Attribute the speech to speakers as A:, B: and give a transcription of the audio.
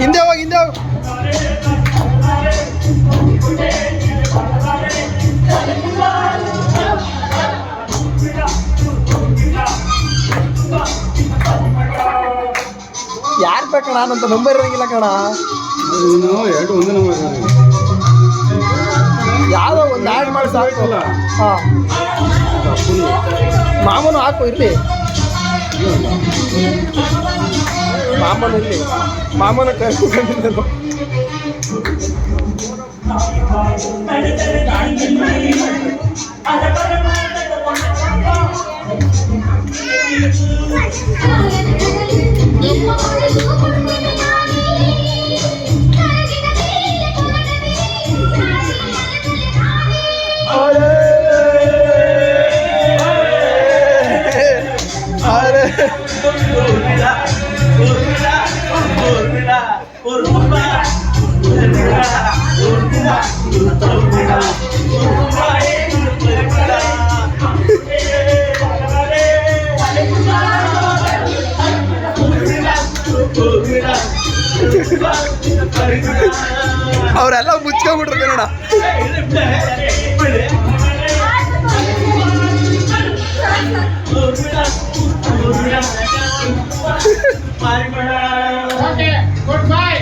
A: ಹಿಂದೆ ಹೋಗಿ ಹಿಂದೆ ಹೋಗಿ. ಯಾರು ಬೇಕಣ ನಾನಂತ ನಂಬರ್ ಇರೋಂಗಿಲ್ಲ ಕಣ.
B: ಎರಡು ಒಂದೇ ನಂಬರ್
A: ಯಾವುದೋ ಒಂದು ಆ್ಯಡ್ ಮಾಡಿ ಸಾಕಲ್ಲ. ಹಾಂ ಮಾಮೂನು ಹಾಕು ಇರಲಿ, ಮಾಮೂನು ಇರಲಿ, ಮಾಮೂನ ಕರ್ಕೊಂಡು ಅವರೆಲ್ಲ ಮುಚ್ಕೊಂಡ್ಬಿಟ್ರು ಕನ್ನಡ.
C: Good bye.